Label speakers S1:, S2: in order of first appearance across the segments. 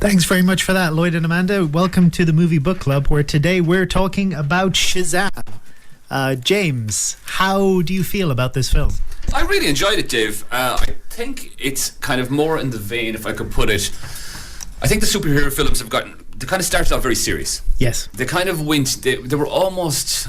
S1: Thanks very much for that, Lloyd and Amanda. Welcome to the Movie Book Club, where today we're talking about Shazam. James, how do you feel about this film?
S2: I really enjoyed it, Dave. I think it's kind of more in the vein, if I could put it. I think the superhero films have they kind of started off very serious.
S1: Yes.
S2: They kind of they were almost,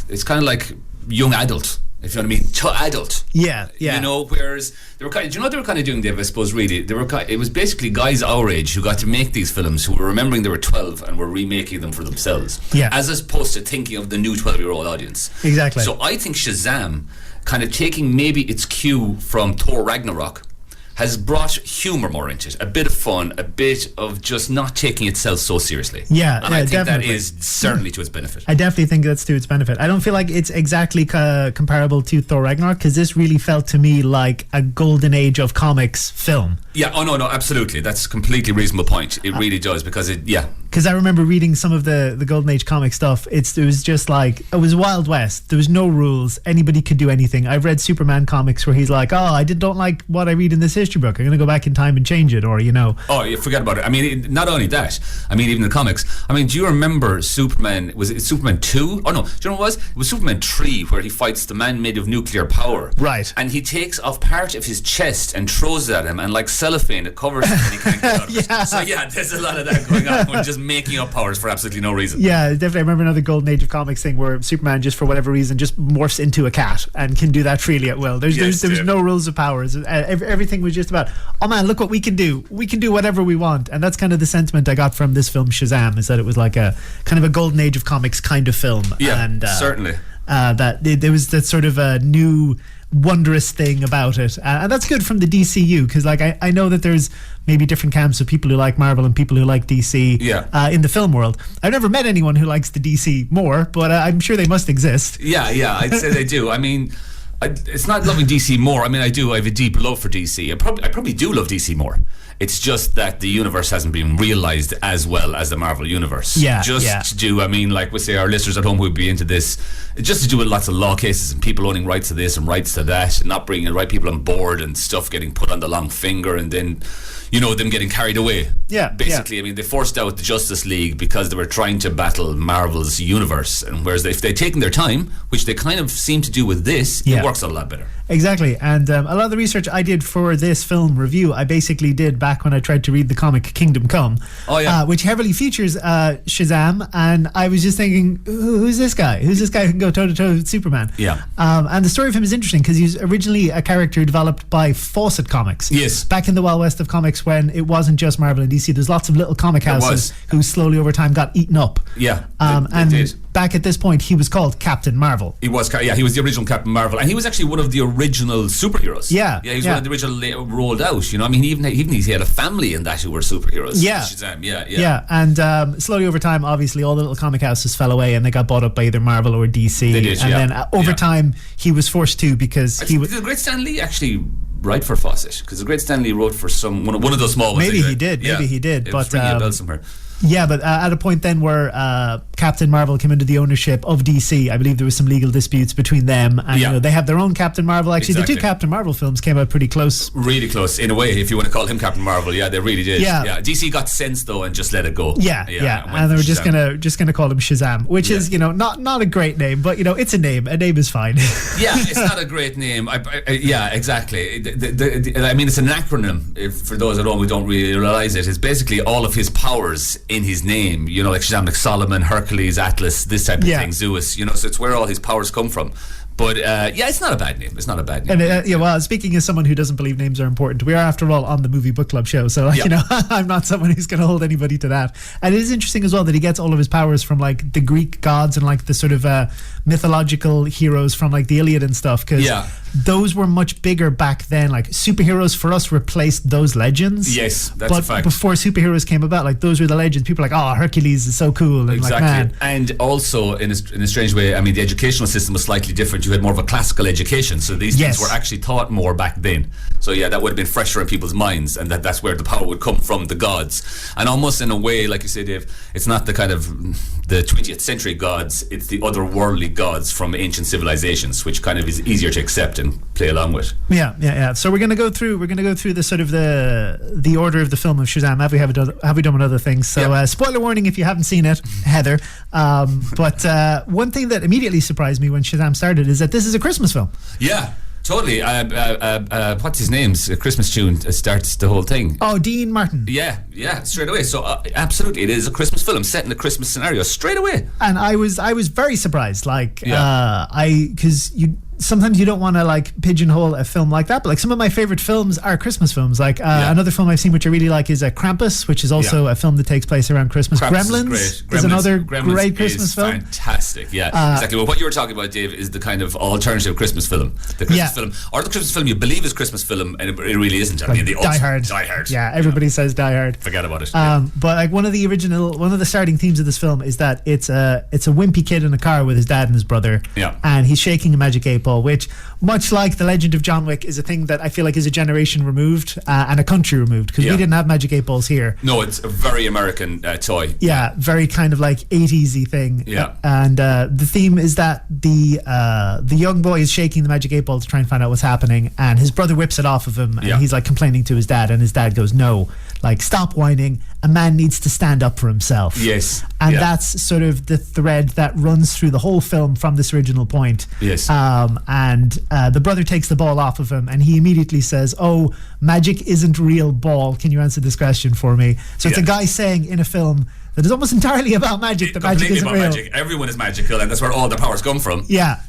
S2: it's kind of like young adult, if you know what I mean, adult.
S1: Yeah.
S2: You know, whereas they were kind of, do you know what they were kind of doing, Dave? I suppose really, it was basically guys our age who got to make these films who were remembering they were 12 and were remaking them for themselves.
S1: Yeah.
S2: As opposed to thinking of the new 12-year-old audience.
S1: Exactly.
S2: So I think Shazam, kind of taking maybe its cue from Thor Ragnarok, has brought humour more into it, a bit of fun, a bit of just not taking itself so seriously.
S1: Yeah,
S2: and I think
S1: definitely.
S2: that is certainly to its benefit.
S1: I definitely think that's to its benefit. I don't feel like it's exactly comparable to Thor Ragnarok, because this really felt to me like a golden age of comics film.
S2: Yeah, no, absolutely. That's a completely reasonable point. It really does, because
S1: Because I remember reading some of the Golden Age comic stuff. It was just like, it was Wild West. There was no rules. Anybody could do anything. I've read Superman comics where he's like, I don't like what I read in this history book. I'm going to go back in time and change it, or, you know.
S2: Oh, you forget about it. I mean, not only that, I mean, even the comics. I mean, do you remember Superman, was it Superman 2? Oh, no, do you know what it was? It was Superman 3, where he fights the man made of nuclear power.
S1: Right.
S2: And he takes off part of his chest and throws it at him, and like cellophane, it covers him and he can't get out of it.
S1: Yeah.
S2: So yeah, there's a lot of that going on. We're just making up powers for absolutely no reason.
S1: Yeah, definitely. I remember another Golden Age of comics thing where Superman, just for whatever reason, just morphs into a cat and can do that freely at will. There was no rules of powers. Everything was just about, oh man, look what we can do. We can do whatever we want. And that's kind of the sentiment I got from this film Shazam, is that it was like a kind of a Golden Age of comics kind of film.
S2: Yeah,
S1: and
S2: certainly.
S1: That there was that sort of a new wondrous thing about it, and that's good from the DCU, because like I know that there's maybe different camps of people who like Marvel and people who like DC in the film world. I've never met anyone who likes the DC more, but I'm sure they must exist.
S2: Yeah, I'd say they do. I mean, it's not loving DC more. I mean, I do. I have a deep love for DC. I probably do love DC more. It's just that the universe hasn't been realised as well as the Marvel universe. To do, I mean, like we say, our listeners at home would be into this, just to do with lots of law cases and people owning rights to this and rights to that, and not bringing the right people on board and stuff getting put on the long finger, and then, you know, them getting carried away. Basically, I mean, they forced out the Justice League because they were trying to battle Marvel's universe, and whereas if they'd taken their time, which they kind of seem to do with this, it works a lot better.
S1: Exactly, and a lot of the research I did for this film review, I basically did back when I tried to read the comic Kingdom Come, which heavily features Shazam, and I was just thinking, who's this guy? Who's this guy who can go toe-to-toe with Superman? And the story of him is interesting, because he's originally a character developed by Fawcett Comics.
S2: Yes.
S1: Back in the Wild West of comics, when it wasn't just Marvel and DC, there's lots of little comic houses who slowly over time got eaten up.
S2: They did.
S1: Back at this point, he was called Captain Marvel.
S2: He was the original Captain Marvel, and he was actually one of the original superheroes. He was one of the original rolled out. You know, I mean, even he had a family in that who were superheroes.
S1: Shazam, and slowly over time, obviously, all the little comic houses fell away, and they got bought up by either Marvel or DC.
S2: They did,
S1: and then over time, he was forced to, because he was.
S2: Did the great Stan Lee actually write for Fawcett? Because the great Stan Lee wrote for one of those small ones.
S1: Maybe he did.
S2: It was ringing a bell somewhere.
S1: Yeah, but at a point then where Captain Marvel came into the ownership of DC, I believe there was some legal disputes between them, and you know, they have their own Captain Marvel. Actually, the two Captain Marvel films came out pretty close.
S2: Really close, in a way, if you want to call him Captain Marvel. Yeah, they really did. DC got sense though and just let it go.
S1: And they were just gonna call him Shazam, which is, you know, not a great name, but you know, it's a name. A name is fine.
S2: It's not a great name. Exactly. I mean, it's an acronym. For those at home who don't really realize it, it's basically all of his powers in his name, you know, like Shazam, like Solomon, Hercules, Atlas, this type of thing, Zeus, you know, so it's where all his powers come from. But it's not a bad name. It's not a bad name.
S1: And well, speaking as someone who doesn't believe names are important, we are after all on the Movie Book Club show, so you know, I'm not someone who's going to hold anybody to that. And it is interesting as well that he gets all of his powers from like the Greek gods and like the sort of mythological heroes from like the Iliad and stuff, because those were much bigger back then. Like superheroes for us replaced those legends.
S2: Yes, that's a fact.
S1: Before superheroes came about, like those were the legends. People were like, oh, Hercules is so cool, and like, man.
S2: And also in a strange way, I mean, the educational system was slightly different. You had more of a classical education, so these things were actually taught more back then. So that would have been fresher in people's minds, and that's where the power would come from, the gods. And almost in a way, like you say, Dave, it's not the kind of the 20th century gods, it's the otherworldly gods from ancient civilizations, which kind of is easier to accept and play along with.
S1: Yeah. So we're gonna go through the sort of the order of the film of Shazam. Have we done with other things? So spoiler warning if you haven't seen it, Heather. But one thing that immediately surprised me when Shazam started is that this is a Christmas film.
S2: Yeah. Totally. What's his name's Christmas tune starts the whole thing.
S1: Oh, Dean Martin.
S2: Yeah, straight away. So absolutely, it is a Christmas film set in a Christmas scenario straight away.
S1: And I was very surprised. Because sometimes you don't want to like pigeonhole a film like that, but like some of my favorite films are Christmas films. Like another film I've seen which I really like is Krampus, which is also a film that takes place around Christmas.
S2: Gremlins
S1: is another great Christmas film.
S2: Fantastic, exactly. Well, what you were talking about, Dave, is the kind of alternative Christmas film, the Christmas film, or the Christmas film you believe is Christmas film, and it really isn't. I mean, the
S1: Die Hard. Yeah, everybody says Die Hard.
S2: Forget about it.
S1: But like one of the starting themes of this film is that it's a wimpy kid in a car with his dad and his brother, and he's shaking a magic 8-ball, which, much like the Legend of John Wick, is a thing that I feel like is a generation removed and a country removed, because we didn't have magic 8-balls here.
S2: No, it's a very American toy.
S1: Yeah, very kind of like 80s-y thing.
S2: Yeah.
S1: And the theme is that the young boy is shaking the magic 8-ball to try and find out what's happening, and his brother whips it off of him, and he's like complaining to his dad, and his dad goes, "No, like stop whining, a man needs to stand up for himself."
S2: Yes.
S1: And that's sort of the thread that runs through the whole film from this original point.
S2: Yes.
S1: And the brother takes the ball off of him, and he immediately says, "Oh, magic isn't real, ball. Can you answer this question for me?" So it's a guy saying in a film that is almost entirely about magic. That magic isn't real.
S2: Magic. Everyone is magical, and that's where all the powers come from.
S1: Yeah.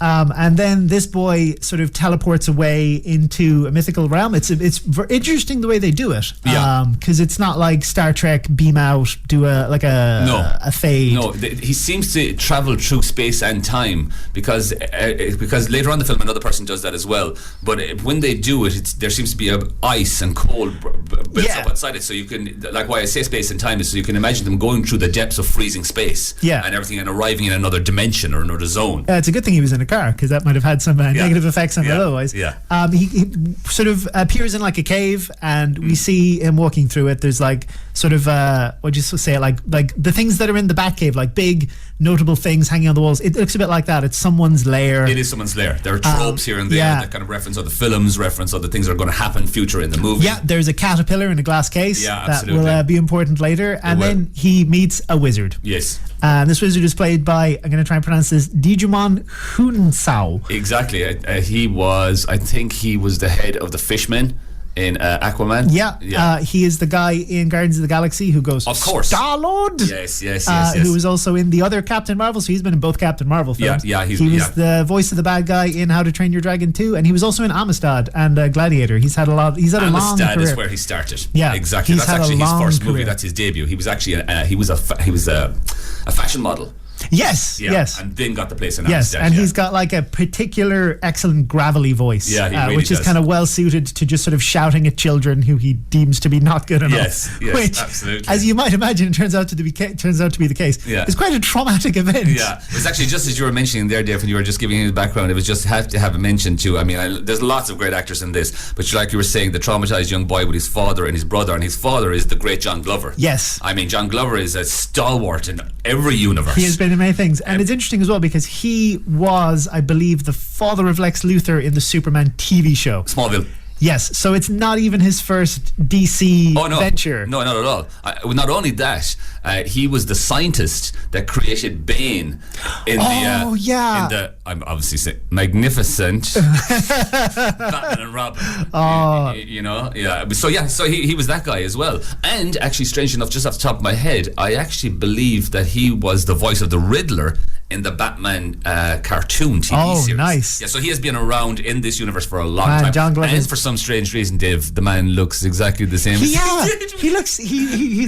S1: And then this boy sort of teleports away into a mythical realm. It's interesting the way they do it. Because it's not like Star Trek beam out, do a fade.
S2: No, he seems to travel through space and time because later on in the film another person does that as well. But when they do it, there seems to be ice and cold built up outside it. So you can, like why I say space and time is so you can imagine them going through the depths of freezing space and everything and arriving in another dimension or another zone.
S1: It's a good thing he was in a car, because that might have had some negative effects on it otherwise. He sort of appears in like a cave, and we see him walking through it. There's like sort of what'd you say, like the things that are in the Batcave, like big notable things hanging on the walls. It looks a bit like that. It's someone's lair.
S2: It is someone's lair. There are tropes here and there that kind of reference other films, reference other things that are going to happen future in the movie.
S1: Yeah, there's a caterpillar in a glass case that
S2: absolutely.
S1: will be important later. And then he meets a wizard.
S2: Yes.
S1: And this wizard is played by, I'm going to try and pronounce this, Digimon Hunsao.
S2: Exactly. I think he was the head of the Fishmen in Aquaman.
S1: He is the guy in Guardians of the Galaxy who goes,
S2: of course,
S1: Star-Lord.
S2: Yes.
S1: Who was also in the other Captain Marvel, so he's been in both Captain Marvel films.
S2: He
S1: was the voice of the bad guy in How to Train Your Dragon 2, and he was also in Amistad and Gladiator. He's had a long career.
S2: Amistad is where he started.
S1: Yeah,
S2: exactly. That's actually his first movie. That's his debut. He was actually he was a fashion model.
S1: Yes.
S2: And then got the place in Amsterdam.
S1: Yes, and he's got like a particular excellent gravelly voice,
S2: he really
S1: which is kind of well suited to just sort of shouting at children who he deems to be not good enough.
S2: Yes,
S1: which,
S2: absolutely.
S1: As you might imagine, turns out to be the case.
S2: Yeah.
S1: It's quite a traumatic event.
S2: Yeah, it was actually just as you were mentioning there, Dave, when you were just giving his background. It was just have to have a mention too. I mean, there's lots of great actors in this, but like you were saying, the traumatized young boy with his father and his brother, and his father is the great John Glover.
S1: Yes,
S2: I mean John Glover is a stalwart in every universe.
S1: He has been in many things, and it's interesting as well because he was, I believe, the father of Lex Luthor in the Superman TV show
S2: Smallville.
S1: Yes, so it's not even his first DC venture.
S2: No, not at all. Not only that, he was the scientist that created Bane in the I'm obviously saying magnificent Batman and Robin. So he was that guy as well. And actually, strange enough, just off the top of my head, I actually believe that he was the voice of the Riddler in the Batman cartoon TV series. Oh, nice. Yeah, so he has been around in this universe for a long time.
S1: John Glover.
S2: And for some strange reason, Dave, the man looks exactly the same.
S1: He's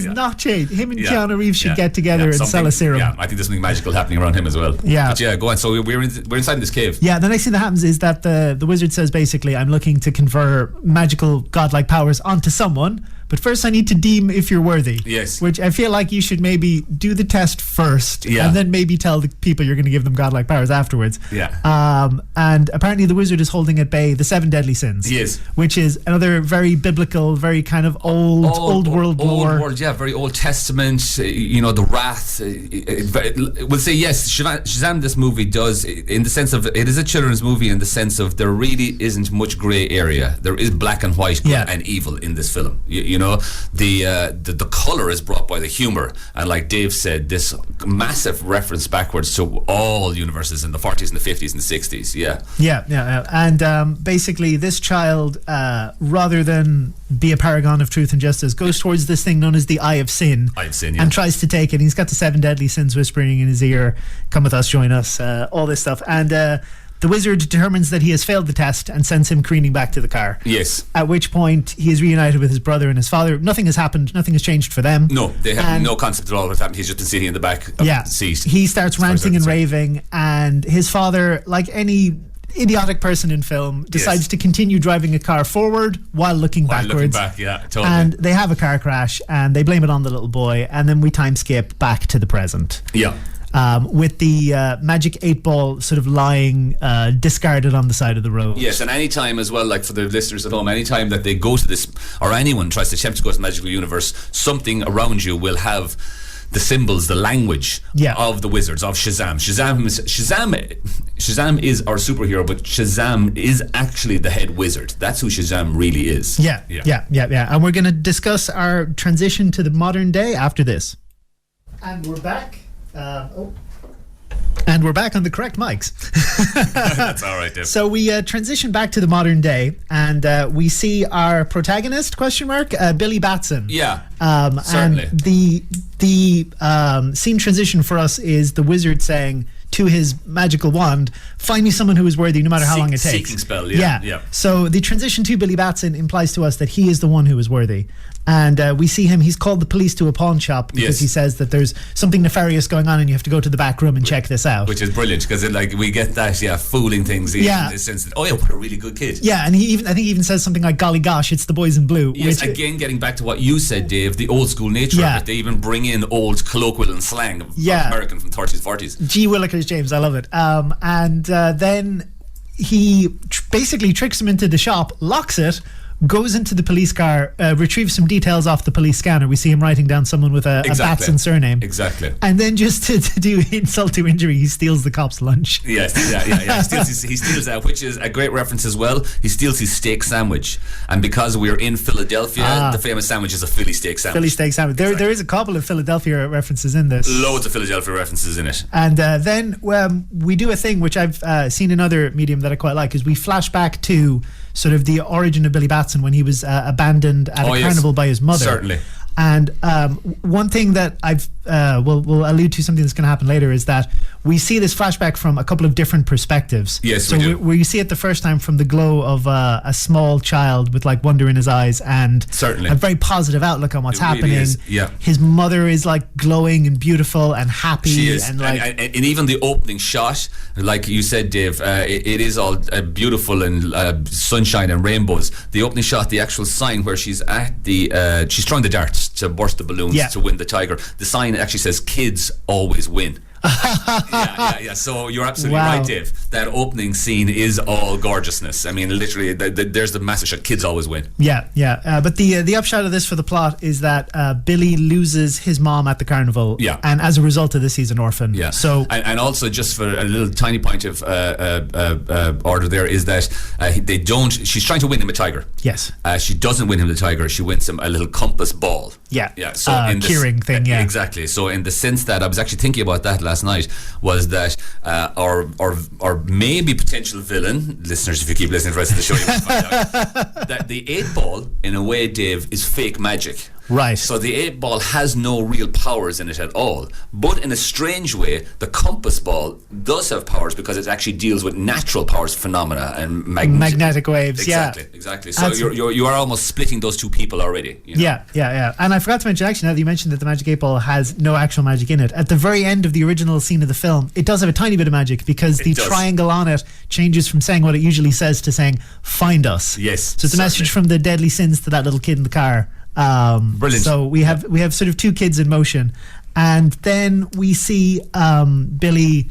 S1: not changed. Him and Keanu Reeves should get together and sell a serum.
S2: Yeah, I think there's something magical happening around him as well.
S1: Yeah.
S2: But go on. So we're inside this cave.
S1: Yeah, the next thing that happens is that the wizard says basically, I'm looking to confer magical godlike powers onto someone, but but first I need to deem if you're worthy.
S2: Yes.
S1: Which I feel like you should maybe do the test first,
S2: Yeah.
S1: and then maybe tell the people you're going to give them godlike powers afterwards.
S2: Yeah.
S1: And apparently the wizard is holding at bay the 7 deadly sins.
S2: Yes.
S1: Which is another very biblical, very kind of old world lore.
S2: Old world, yeah, very Old Testament. The wrath. We'll say yes. Shazam, this movie does, in the sense of it is a children's movie, in the sense of there really isn't much grey area. There is black and white, good and evil in this film. The colour is brought by the humour, and like Dave said, this massive reference backwards to all universes in the 40s and the 50s and the 60s.
S1: Yeah. And basically, this child, rather than be a paragon of truth and justice, goes towards this thing known as the Eye of Sin. And tries to take it. He's got the 7 deadly sins whispering in his ear, come with us, join us, all this stuff. And the wizard determines that he has failed the test and sends him careening back to the car.
S2: Yes.
S1: At which point he is reunited with his brother and his father. Nothing has happened. Nothing has changed for them.
S2: No, they have no concept at all of what's happened. He's just been sitting in the back of the seat.
S1: He starts ranting and raving, and his father, like any idiotic person in film, decides to continue driving a car forward while looking backwards.
S2: Totally.
S1: And they have a car crash, and they blame it on the little boy, and then we time skip back to the present.
S2: Yeah.
S1: With the magic 8-ball sort of lying discarded on the side of the road.
S2: Yes, and any time as well, like for the listeners at home, any time that they go to this, or anyone tries to attempt to go to the magical universe, something around you will have the symbols, the language of the wizards, of Shazam. Shazam is our superhero, but Shazam is actually the head wizard. That's who Shazam really is.
S1: Yeah. And we're going to discuss our transition to the modern day after this. And we're back. And we're back on the correct mics.
S2: That's all right, Dave.
S1: So we transition back to the modern day, and we see our protagonist, Billy Batson.
S2: Yeah,
S1: And
S2: certainly.
S1: the scene transition for us is the wizard saying to his magical wand, find me someone who is worthy no matter how long it takes.
S2: Seeking spell, yeah.
S1: So the transition to Billy Batson implies to us that he is the one who is worthy. And we see him, he's called the police to a pawn shop because he says that there's something nefarious going on and you have to go to the back room and check this out.
S2: Which is brilliant, because we get that, fooling things in the sense that, what a really good kid.
S1: Yeah, and I think he even says something like, golly gosh, it's the boys in blue.
S2: Yes, again, getting back to what you said, Dave, the old school nature of it. They even bring in old colloquial and slang of American from 30s, 40s.
S1: Gee Willikers, James, I love it. Then he basically tricks him into the shop, locks it, goes into the police car, retrieves some details off the police scanner. We see him writing down someone with a Batson surname.
S2: Exactly.
S1: And then just to do insult to injury, he steals the cop's lunch.
S2: Yes, he steals that, which is a great reference as well. He steals his steak sandwich. And because we're in Philadelphia, the famous sandwich is a Philly steak sandwich.
S1: Philly steak sandwich. There is a couple of Philadelphia references in this.
S2: Loads of Philadelphia references in it.
S1: And then we do a thing which I've seen in other medium that I quite like, is we flash back to sort of the origin of Billy Batson when he was abandoned at a carnival by his mother.
S2: Certainly.
S1: And one thing that I've will allude to, something that's going to happen later, is that we see this flashback from a couple of different perspectives.
S2: Yes,
S1: so
S2: we do.
S1: we see it the first time from the glow of a small child with like wonder in his eyes and
S2: certainly
S1: a very positive outlook on what's happening.
S2: Really is. Yeah.
S1: His mother is like glowing and beautiful and happy.
S2: She is.
S1: And like
S2: and even the opening shot, like you said, Dave, it is all beautiful and sunshine and rainbows. The opening shot, the actual sign where she's at she's throwing the darts to burst the balloons to win the tiger. The sign actually says "Kids always win." yeah. So you're absolutely right, Dave. That opening scene is all gorgeousness. I mean, literally, there's the massive shot. Kids always win.
S1: Yeah. But the upshot of this for the plot is that Billy loses his mom at the carnival.
S2: Yeah.
S1: And as a result of this, he's an orphan.
S2: Yeah.
S1: So
S2: and also, just for a little tiny point of order, there is that they don't. She's trying to win him a tiger.
S1: Yes.
S2: She doesn't win him the tiger. She wins him a little compass ball.
S1: Yeah.
S2: So in
S1: keyring thing. Yeah.
S2: Exactly. So in the sense that I was actually thinking about that last night, was that our maybe potential villain, listeners, if you keep listening to the rest of the show, you will find out that the 8-ball, in a way, Dave, is fake magic.
S1: Right.
S2: So the 8-ball has no real powers in it at all. But in a strange way, the compass ball does have powers because it actually deals with natural powers, phenomena, and
S1: magnetic waves.
S2: Exactly. So you are almost splitting those two people already. You know?
S1: Yeah. And I forgot to mention, actually, now that you mentioned that the magic 8-ball has no actual magic in it, at the very end of the original scene of the film, it does have a tiny bit of magic because the triangle on it changes from saying what it usually says to saying, find us.
S2: Yes.
S1: So it's a message from the deadly sins to that little kid in the car.
S2: Brilliant.
S1: So we have sort of two kids in motion, and then we see Billy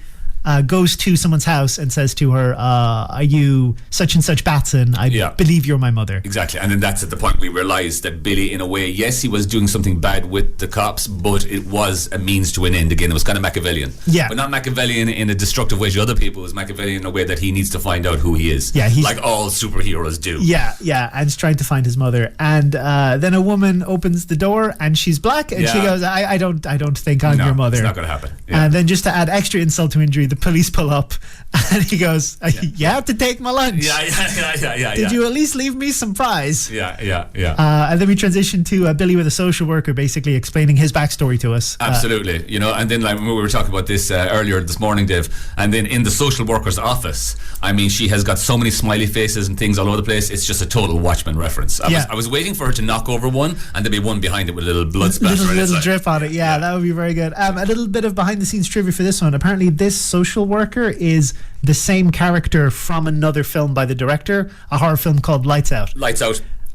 S1: goes to someone's house and says to her, are you such and such Batson? I believe you're my mother.
S2: Exactly. And then that's at the point we realise that Billy, in a way, yes, he was doing something bad with the cops, but it was a means to an end. Again, it was kind of Machiavellian.
S1: Yeah.
S2: But not Machiavellian in a destructive way to other people. It was Machiavellian in a way that he needs to find out who he is.
S1: Yeah,
S2: like all superheroes do.
S1: Yeah, and he's trying to find his mother. And then a woman opens the door and she's black, and she goes, I don't think I'm your mother.
S2: It's not going to happen. Yeah.
S1: And then just to add extra insult to injury, the police pull up and he goes, you have to take my lunch.
S2: Yeah.
S1: Did you at least leave me some fries?
S2: Yeah.
S1: And then we transition to Billy with a social worker basically explaining his backstory to us.
S2: Absolutely. And then like we were talking about this earlier this morning, Dave, and then in the social worker's office, I mean, she has got so many smiley faces and things all over the place. It's just a total Watchmen reference. I was waiting for her to knock over one and there'd be one behind it with a little blood splatter.
S1: Little drip on it. Yeah, that would be very good. A little bit of behind the scenes trivia for this one. Apparently this social worker is the same character from another film by the director, a horror film called Lights Out.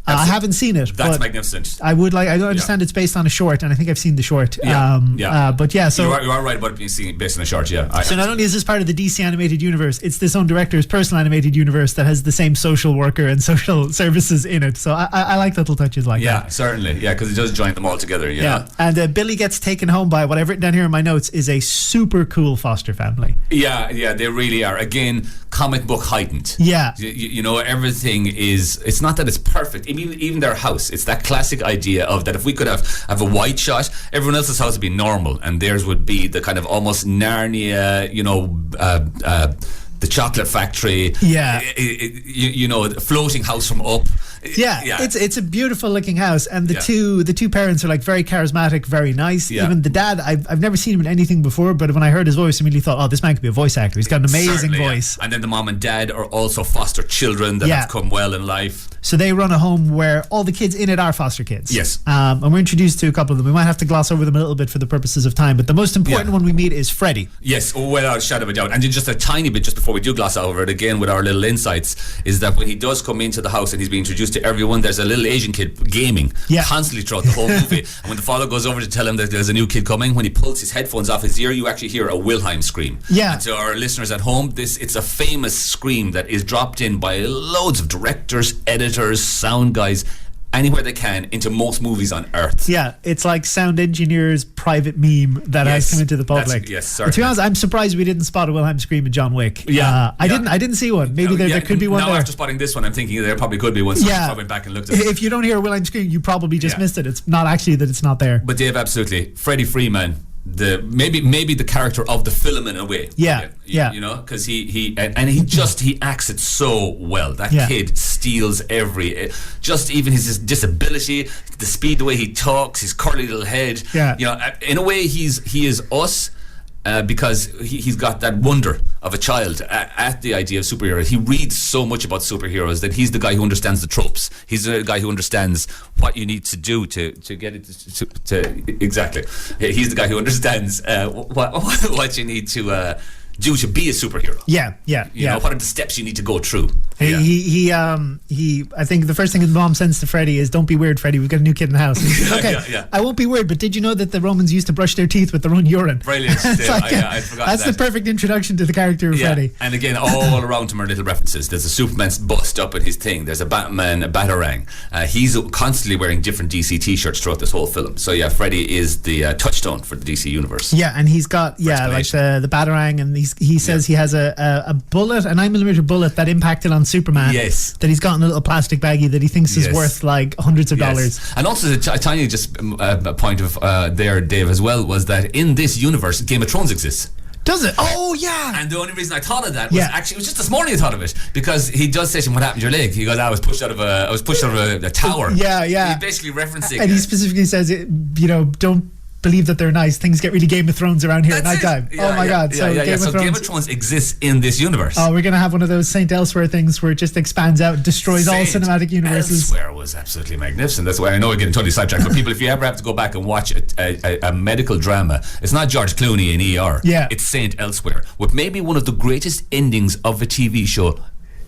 S1: I haven't seen it.
S2: That's magnificent.
S1: I don't understand it's based on a short, and I think I've seen the short. But so
S2: you are right about it being based on a short. Yeah.
S1: So not only is this part of the DC animated universe, it's this own director's personal animated universe that has the same social worker and social services in it. So I like little touches like that.
S2: Yeah, certainly. Yeah, because it does join them all together. Yeah.
S1: And Billy gets taken home by what I've written down here in my notes is a super cool foster family.
S2: Yeah, they really are. Again, comic book heightened.
S1: Yeah.
S2: Everything is. It's not that it's perfect. Even their house, it's that classic idea of that if we could have a wide shot, everyone else's house would be normal and theirs would be the kind of almost Narnia, the chocolate factory, the floating house from up.
S1: It's a beautiful looking house, and the two parents are like very charismatic, very nice. Even the dad, I've never seen him in anything before, but when I heard his voice, I immediately thought, oh, this man could be a voice actor. He's got an amazing voice.
S2: And then the mom and dad are also foster children that have come well in life.
S1: So they run a home where all the kids in it are foster kids.
S2: Yes.
S1: And we're introduced to a couple of them. We might have to gloss over them a little bit for the purposes of time, but the most important one we meet is Freddy.
S2: Yes, without a shadow of a doubt. And just a tiny bit, just before we do gloss over it again with our little insights, is that when he does come into the house and he's being introduced to everyone, there's a little Asian kid gaming constantly throughout the whole movie. And when the father goes over to tell him that there's a new kid coming, when he pulls his headphones off his ear, you actually hear a Wilhelm scream.
S1: Yeah.
S2: And to our listeners at home, it's a famous scream that is dropped in by loads of directors, editors, sound guys, anywhere they can into most movies on earth. Yeah,
S1: it's like sound engineers' private meme that has come into the public.
S2: Yes, certainly.
S1: To be honest, I'm surprised we didn't spot a Wilhelm scream in John Wick. I didn't see one. Maybe there could be one there.
S2: After spotting this one, I'm thinking there probably could be one. So I went back and looked at it.
S1: If you don't hear a Wilhelm scream, you probably just missed it. It's not actually that it's not there.
S2: But Dave, absolutely, Freddie Freeman, maybe the character of the film in a way. Because he acts it so well. That kid steals just even his disability, the speed, the way he talks, his curly little head. In a way he is us. Because he's got that wonder of a child at the idea of superheroes. He reads so much about superheroes that he's the guy who understands the tropes. He's the guy who understands what you need to do to get it to exactly. He's the guy who understands what you need to do to be a superhero. What are the steps you need to go through?
S1: He I think the first thing his mom sends to Freddy is, "Don't be weird, Freddy. We've got a new kid in the house." I won't be weird, but did you know that the Romans used to brush their teeth with their own urine?
S2: Brilliant. I forgot
S1: that's the perfect introduction to the character of Freddy.
S2: And again, all around him are little references. There's a Superman's bust up in his thing. There's a Batman, a Batarang. He's constantly wearing different DC t-shirts throughout this whole film. So Freddy is the touchstone for the DC universe.
S1: And he's got like the Batarang, and he says he has a bullet, a 9mm bullet that impacted on Superman.
S2: Yes.
S1: That he's got in a little plastic baggie that he thinks is worth like hundreds of dollars.
S2: And also a tiny point of there, Dave, as well, was that in this universe, Game of Thrones exists.
S1: Does it? Oh, yeah.
S2: And the only reason I thought of that was actually, it was just this morning I thought of it, because he does say to him, "What happened to your leg?" He goes, "I was pushed out of a tower."
S1: Yeah.
S2: He's basically referencing
S1: and he specifically says, don't believe that they're nice. Things get really Game of Thrones around here at night time. My God.
S2: So Game of Thrones exists in this universe.
S1: Oh, we're going to have one of those Saint Elsewhere things where it just expands out, destroys all cinematic universes.
S2: Elsewhere was absolutely magnificent. That's why I know we're getting totally sidetracked, but people, if you ever have to go back and watch a medical drama, it's not George Clooney in ER. It's Saint Elsewhere, with maybe one of the greatest endings of a TV show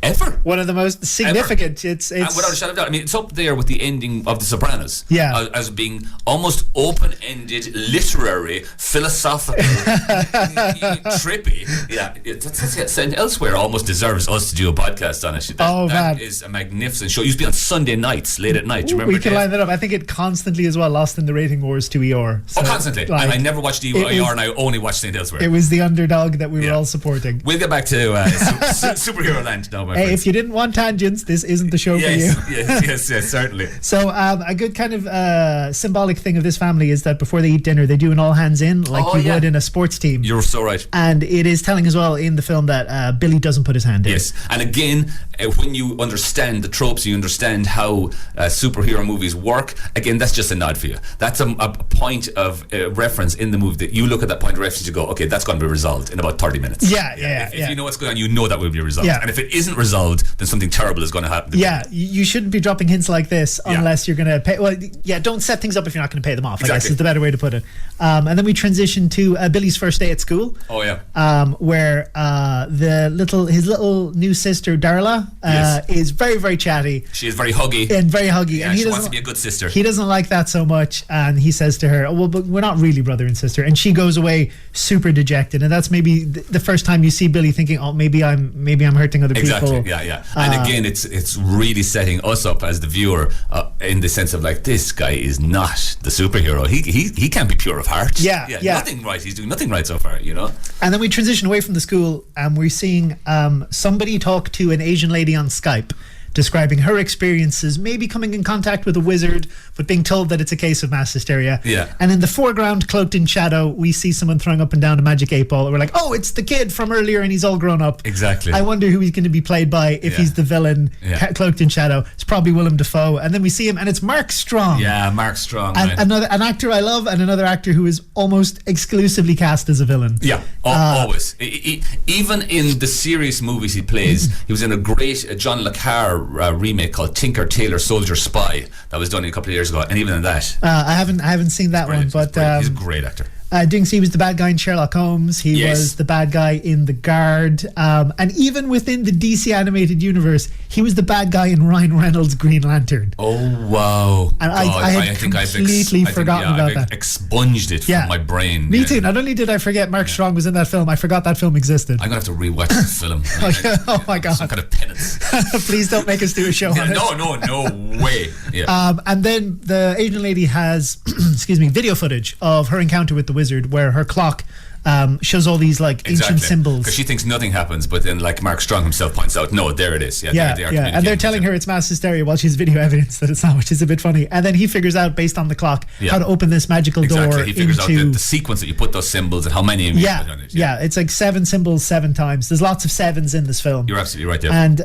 S2: ever.
S1: One of the most significant.
S2: Ever.
S1: It's
S2: without a shadow of doubt. I mean, it's up there with the ending of The Sopranos.
S1: Yeah.
S2: As being almost open-ended, literary, philosophical, trippy. Yeah, that's and elsewhere almost deserves us to do a podcast on it. That is a magnificent show. It used to be on Sunday nights, late at night. Do you remember?
S1: We can line that up. I think it constantly as well lost in the rating wars to ER. So,
S2: constantly.
S1: like,
S2: I never watched ER, and I only watched St. Elsewhere.
S1: It was the underdog that we were all supporting.
S2: We'll get back to superhero land now, my friends.
S1: If you didn't want tangents, this isn't the show for you.
S2: Yes, certainly.
S1: So a good kind of symbolic thing of this family is that before they eat dinner, they do an all hands in like you would in a sports team.
S2: You're so right.
S1: And it is telling as well in the film that Billy doesn't put his hand in.
S2: Yes, and again, when you understand the tropes, you understand how superhero movies work, again, that's just a nod for you. That's a point of reference in the movie that you look at that point of reference, you go, okay, that's going to be resolved in about 30 minutes. If you know what's going on, you know that will be resolved. And if it isn't resolved, then something terrible is going to happen.
S1: You shouldn't be dropping hints like this unless you're going to pay. Well, don't set things up if you're not going to pay them off.
S2: Exactly.
S1: I guess is the better way to put it. And then we transition to Billy's first day at school.
S2: Oh yeah.
S1: Where his little new sister Darla is very, very chatty.
S2: She is very huggy.
S1: Yeah,
S2: and he wants to be a good sister.
S1: He doesn't like that so much, and he says to her, "Oh, well, but we're not really brother and sister." And she goes away super dejected, and that's maybe the first time you see Billy thinking, "Oh, maybe I'm hurting other people."
S2: Exactly. Yeah. And again, it's really setting us up as the viewer in the sense of like, this guy is not the superhero. He can't be pure of heart.
S1: Yeah.
S2: Nothing right. He's doing nothing right so far. You know.
S1: And then we transition away from the school, and we're seeing somebody talk to an Asian lady on Skype, describing her experiences, maybe coming in contact with a wizard, but being told that it's a case of mass hysteria.
S2: Yeah.
S1: And in the foreground, cloaked in shadow, we see someone throwing up and down a magic 8-ball. We're like, oh, it's the kid from earlier and he's all grown up.
S2: Exactly.
S1: I wonder who he's going to be played by if he's the villain, cloaked in shadow. It's probably Willem Dafoe. And then we see him, and it's Mark Strong.
S2: Yeah, Mark Strong.
S1: And an actor I love, and another actor who is almost exclusively cast as a villain.
S2: Yeah, always. Even in the serious movies he plays, he was in a great John Le Carre remake called Tinker Tailor Soldier Spy that was done a couple of years ago, and even in that
S1: I haven't seen that one, but
S2: he's a great actor.
S1: He was the bad guy in Sherlock Holmes. He was the bad guy in The Guard, and even within the DC animated universe, he was the bad guy in Ryan Reynolds' Green Lantern.
S2: Oh wow!
S1: And I had completely forgotten about that.
S2: Expunged it from my brain.
S1: Me too. Not only did I forget Mark Strong was in that film, I forgot that film existed.
S2: I'm gonna have to rewatch this film.
S1: Oh my god!
S2: Some kind of penance.
S1: Please don't make us do a show on it.
S2: No way. Yeah.
S1: And then the Asian lady has, video footage of her encounter with the wizard, where her clock shows all these like ancient symbols.
S2: Because she thinks nothing happens, but then like Mark Strong himself points out, no, there it is.
S1: And they're telling her it's mass hysteria while she's video evidence that it's not, which is a bit funny. And then he figures out, based on the clock, how to open this magical door.
S2: He figures out the sequence that you put those symbols and how many of you put on it.
S1: Yeah, it's like 7 symbols 7 times. There's lots of 7s in this film.
S2: You're absolutely right there.
S1: And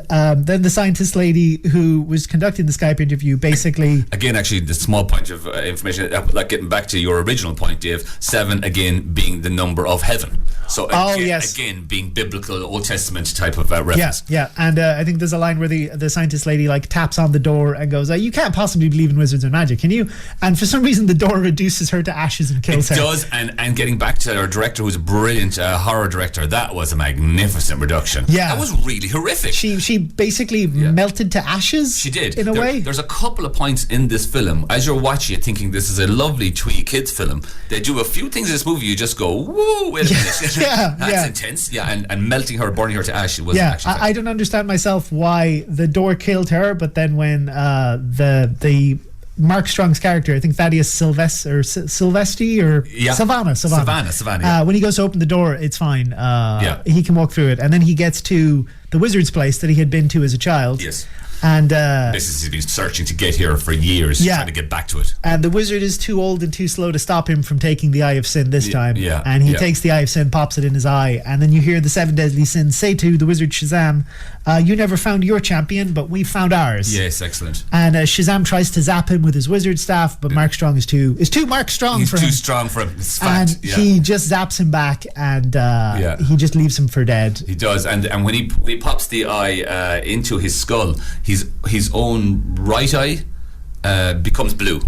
S1: then the scientist lady who was conducting the Skype interview basically...
S2: Again, actually, the small point of information, like getting back to your original point, Dave, 7 again being the number of heaven. So again, being biblical, Old Testament type of reference.
S1: Yeah. And I think there's a line where the scientist lady like taps on the door and goes, "You can't possibly believe in wizards and magic, can you?" And for some reason, the door reduces her to ashes and kills her.
S2: It does. And getting back to our director, who's a brilliant horror director, that was a magnificent reduction.
S1: Yeah,
S2: that was really horrific.
S1: She basically melted to ashes.
S2: She did
S1: in a way.
S2: There's a couple of points in this film as you're watching it, thinking this is a lovely twee kids film. They do a few things in this movie. You just go, "Whoa, wait a minute." That's intense. And melting her, burning her to ash. It was actually
S1: I don't understand myself why the door killed her, but then when the Mark Strong's character, I think Thaddeus Sylvesti or Savannah. When he goes to open the door, it's fine. He can walk through it, and then he gets to the wizard's place that he had been to as a child.
S2: Yes.
S1: And
S2: he's been searching to get here for years, trying to get back to it.
S1: And the wizard is too old and too slow to stop him from taking the Eye of Sin this time. And he takes the Eye of Sin, pops it in his eye, and then you hear the 7 deadly sins say to the wizard Shazam, "You never found your champion, but we found ours."
S2: Yes, excellent.
S1: And Shazam tries to zap him with his wizard staff, but Mark Strong is too Mark Strong for him.
S2: He's too strong for him. It's fact.
S1: And he just zaps him back, and he just leaves him for dead.
S2: He does, and when he pops the eye into his skull, his own right eye becomes blue.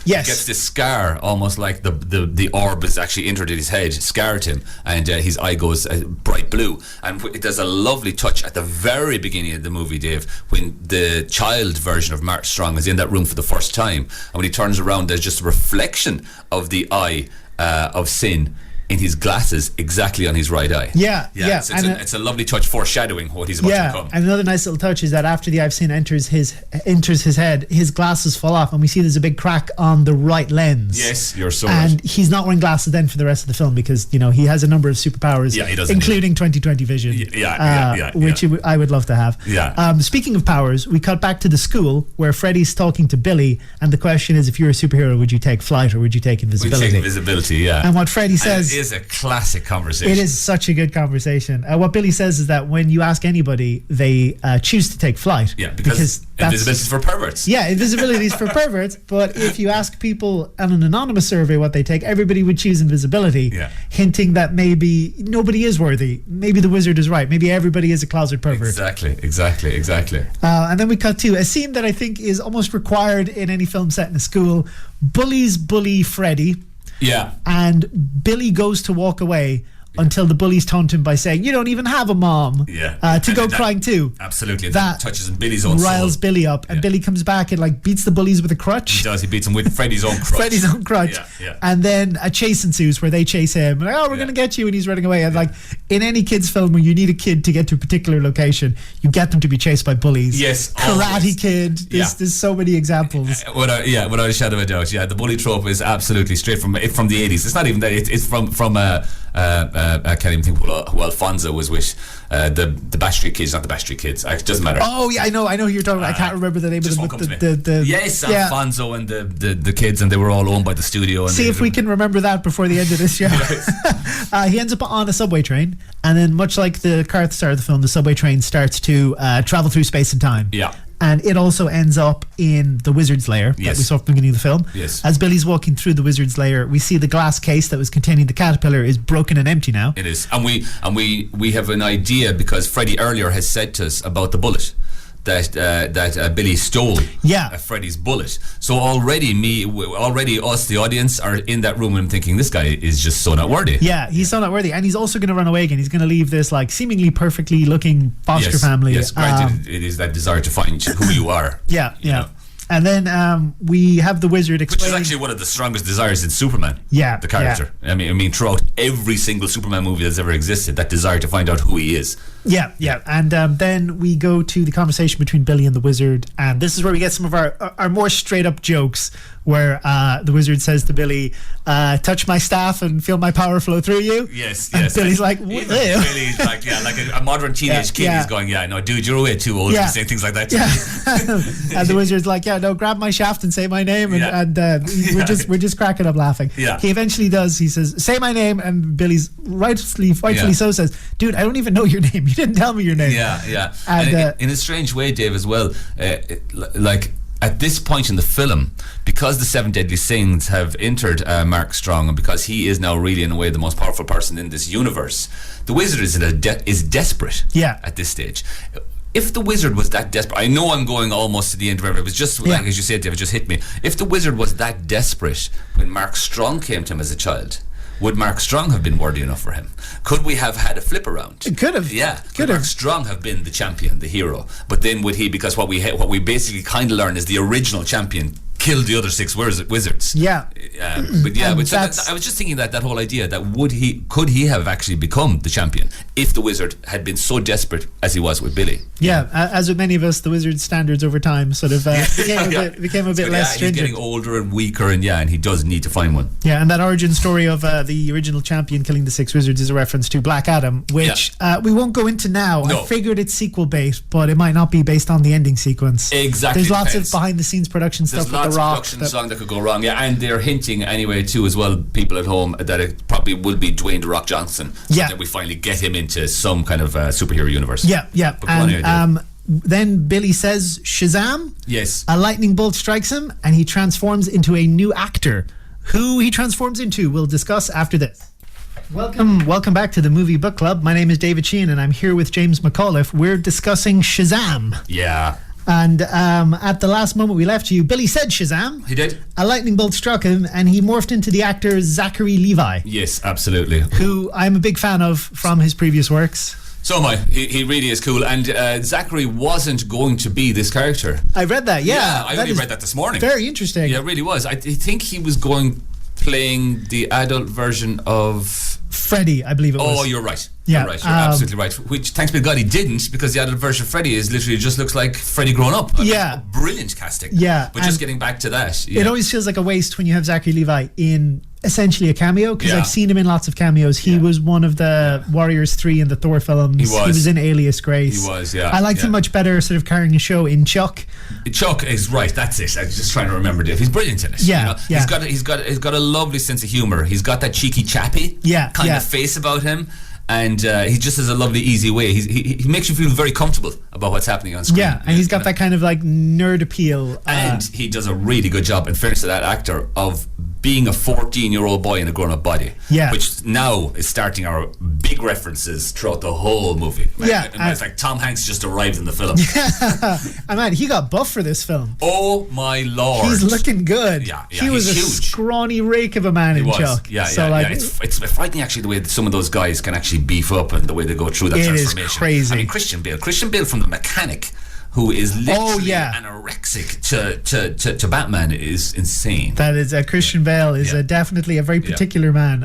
S1: Yes.
S2: He gets this scar, almost like the orb is actually entered in his head, scarred him, and his eye goes bright blue. And there's a lovely touch at the very beginning of the movie, Dave, when the child version of Mark Strong is in that room for the first time, and when he turns around, there's just a reflection of the eye of sin in his glasses, exactly on his right eye.
S1: Yeah.
S2: It's a lovely touch, foreshadowing what he's about to become.
S1: And another nice little touch is that after the I've seen enters his head, his glasses fall off, and we see there's a big crack on the right lens.
S2: Yes, you're so
S1: and
S2: right.
S1: he's not wearing glasses then for the rest of the film, because he has a number of superpowers,
S2: he does,
S1: including 20/20 vision, which I would love to have. Speaking of powers, we cut back to the school where Freddy's talking to Billy, and the question is, if you're a superhero, would you take flight or would you take invisibility?
S2: Would you take invisibility, yeah.
S1: And what Freddy says
S2: is a classic conversation.
S1: It is such a good conversation. What Billy says is that when you ask anybody, they choose to take flight.
S2: Yeah, because invisibility is for perverts.
S1: Yeah, invisibility is for perverts. But if you ask people on an anonymous survey what they take, everybody would choose invisibility, hinting that maybe nobody is worthy. Maybe the wizard is right. Maybe everybody is a closet pervert.
S2: Exactly.
S1: And then we cut to a scene that I think is almost required in any film set in a school. Bullies bully Freddy.
S2: Yeah.
S1: And Billy goes to walk away until the bullies taunt him by saying, "You don't even have a mom." To go crying too.
S2: Absolutely. That touches Billy's own
S1: riles
S2: soul.
S1: Billy up, and Billy comes back and beats the bullies with a crutch.
S2: He does. He beats them with Freddy's own crutch.
S1: Yeah. And then a chase ensues where they chase him. We're going to get you, and he's running away. And in any kids film where you need a kid to get to a particular location, you get them to be chased by bullies.
S2: Yes.
S1: Karate
S2: always.
S1: Kid. There's so many exampels.
S2: Without a shadow of a doubt. Yeah, the bully trope is absolutely straight from the 80s. It's not even that. It's from I can't even think who Alfonso was with. The Backstreet Kids, not the Backstreet Kids. It doesn't matter.
S1: Oh yeah, I know who you're talking about. I can't remember the name of them.
S2: Yes, Alfonso and the kids, and they were all owned by the studio. And
S1: see if we can remember that before the end of this show. He ends up on a subway train, and then much like the car at the start of the film, the subway train starts to travel through space and time.
S2: Yeah.
S1: And it also ends up in the wizard's lair that we saw from the beginning of the film.
S2: Yes.
S1: As Billy's walking through the wizard's lair, we see the glass case that was containing the caterpillar is broken and empty now.
S2: It is, and we have an idea because Freddy earlier has said to us about the bullet that Billy stole. Freddy's bullet. So already us, the audience, are in that room and I'm thinking, this guy is just so not worthy.
S1: Yeah, he's so not worthy, and he's also going to run away again. He's going to leave this seemingly perfectly looking foster family.
S2: Yes, granted, it is that desire to find who you are.
S1: Yeah. And then we have the wizard explain,
S2: which is actually one of the strongest desires in Superman.
S1: Yeah,
S2: the character. Yeah. I mean, throughout every single Superman movie that's ever existed, that desire to find out who he is.
S1: Yeah. And then we go to the conversation between Billy and the wizard, and this is where we get some of our more straight up jokes, where the wizard says to Billy, "Touch my staff and feel my power flow through you."
S2: Yes.
S1: Billy's like,
S2: Billy's like a modern teenage kid. He's going, "Yeah, no, dude, you're way too old to say things like that."
S1: And the wizard's like, "Yeah, no, grab my shaft and say my name," and we're just cracking up laughing.
S2: Yeah.
S1: He eventually does. He says, "Say my name," and Billy's rightfully so says, "Dude, I don't even know your name. You didn't tell me your name."
S2: Yeah. And in a strange way, Dave, as well, at this point in the film, because the 7 deadly sins have entered Mark Strong, and because he is now really in a way the most powerful person in this universe, the wizard is desperate at this stage. If the wizard was that desperate, I know I'm going almost to the end of it, it was just like as you said, David, just hit me. If the wizard was that desperate when Mark Strong came to him as a child, would Mark Strong have been worthy enough for him? Could we have had a flip around?
S1: It could have.
S2: Yeah. Could Mark Strong have been the champion, the hero? But then would he, because what we basically kind of learn is the original champion killed the other 6 wizards.
S1: Yeah.
S2: I was just thinking that whole idea that could he have actually become the champion if the wizard had been so desperate as he was with Billy?
S1: Yeah, as with many of us, the wizard's standards over time sort of became a bit less stringent.
S2: He's getting older and weaker, and he does need to find one.
S1: Yeah, and that origin story of the original champion killing the 6 wizards is a reference to Black Adam, which we won't go into now. No. I figured it's sequel bait, but it might not be based on the ending sequence.
S2: Exactly.
S1: There's lots of behind the scenes production stuff with The Rock.
S2: Production song that could go wrong, and they're hinting anyway too as well, people at home, that it probably will be Dwayne "The Rock" Johnson, so that we finally get him into some kind of superhero universe.
S1: And then Billy says Shazam.
S2: Yes.
S1: A lightning bolt strikes him and he transforms into a new actor. Who he transforms into we'll discuss after this. Welcome back to the Movie Book Club. My name is David Sheehan and I'm here with James McAuliffe. We're discussing Shazam.
S2: Yeah.
S1: And at the last moment we left you, Billy said Shazam.
S2: He did.
S1: A lightning bolt struck him, and he morphed into the actor Zachary Levi.
S2: Yes, absolutely.
S1: Who I'm a big fan of from his previous works.
S2: So am I. He really is cool. And Zachary wasn't going to be this character.
S1: I read that, yeah.
S2: I only read that this morning.
S1: Very interesting.
S2: Yeah, it really was. I think he was playing the adult version of
S1: Freddy, I believe it was.
S2: Oh, you're right.
S1: Yeah,
S2: You're right. You're absolutely right. Which, thanks be to God, he didn't, because the adult version of Freddy is literally just looks like Freddy grown up.
S1: Yeah.
S2: Brilliant casting.
S1: Yeah.
S2: But just getting back to that.
S1: It always feels like a waste when you have Zachary Levi in essentially a cameo, because I've seen him in lots of cameos. He was one of the Warriors 3 in the Thor films. He was in Alias Grace.
S2: He was, yeah.
S1: I liked him much better sort of carrying a show in Chuck.
S2: Chuck is right, that's it. I was just trying to remember Dave. He's brilliant in it.
S1: Yeah,
S2: you know? He's got a lovely sense of humour. He's got that cheeky chappy kind of face about him. And he just has a lovely, easy way. He makes you feel very comfortable about what's happening on screen.
S1: Yeah, and he's got that kind of like nerd appeal.
S2: And he does a really good job, in fairness to that actor, of being a 14-year-old boy in a grown-up body.
S1: Yeah.
S2: Which now is starting our big references throughout the whole movie. And it's like Tom Hanks just arrived in the film.
S1: And man, he got buff for this film.
S2: Oh my Lord.
S1: He's looking good.
S2: Yeah,
S1: he was a
S2: huge.
S1: Scrawny rake of a man in Chuck.
S2: It's frightening actually the way that some of those guys can actually beef up and the way they go through that transformation.
S1: It is crazy.
S2: I mean, Christian Bale from The Mechanic, who is literally anorexic to Batman, is insane.
S1: That is Christian Bale is definitely a very particular man.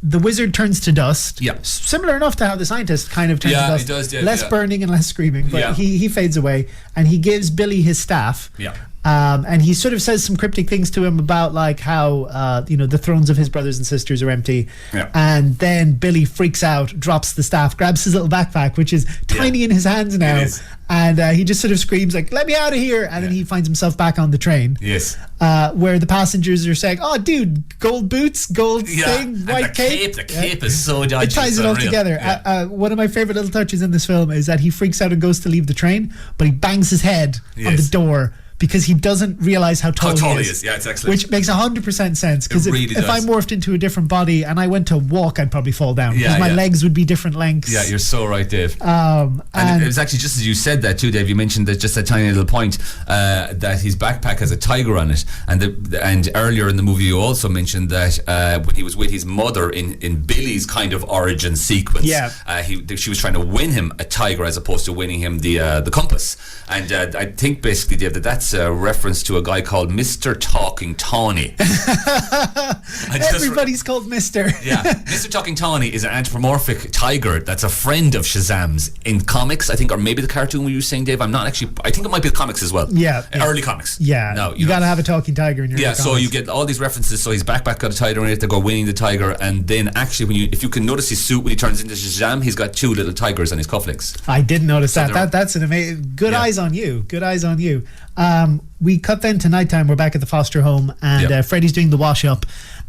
S1: The wizard turns to dust.
S2: Yeah.
S1: Similar enough to how the scientist kind of turns to dust.
S2: He does,
S1: less burning and less screaming, but he fades away, and he gives Billy his staff.
S2: Yeah.
S1: And he sort of says some cryptic things to him about like how the thrones of his brothers and sisters are empty.
S2: Yeah.
S1: And then Billy freaks out, drops the staff, grabs his little backpack, which is tiny in his hands now, and he just sort of screams like, "Let me out of here!" And then he finds himself back on the train.
S2: Yes.
S1: Where the passengers are saying, "Oh, dude, gold boots, gold thing, white cape."
S2: The cape is so dodgy.
S1: It ties it all together. Yeah. One of my favorite little touches in this film is that he freaks out and goes to leave the train, but he bangs his head on the door, because he doesn't realize how tall he is.
S2: Yeah, it's excellent.
S1: Which makes 100% sense, because if I morphed into a different body and I went to walk, I'd probably fall down, because my legs would be different lengths.
S2: Yeah, you're so right, Dave. And it was actually just as you said that too, Dave. You mentioned that just a tiny little point that his backpack has a tiger on it, and earlier in the movie you also mentioned that when he was with his mother in Billy's kind of origin sequence, she was trying to win him a tiger as opposed to winning him the compass. And I think basically, Dave, that's a reference to a guy called Mr. Talking Tawny.
S1: Everybody's called Mr.
S2: Yeah, Mr. Talking Tawny is an anthropomorphic tiger that's a friend of Shazam's in comics, I think, or maybe the cartoon were you saying, Dave? I'm not actually. I think it might be the comics as well.
S1: Yeah,
S2: early comics.
S1: Yeah,
S2: no,
S1: you got to have a talking tiger in your comics.
S2: So you get all these references. So his backpack got a tiger in it. They go winning the tiger, and then actually, if you can notice his suit when he turns into Shazam, he's got two little tigers on his cufflinks.
S1: I didn't notice that. That's an amazing. Good eyes on you. Good eyes on you. We cut then to nighttime. We're back at the foster home, and Freddy's doing the wash up,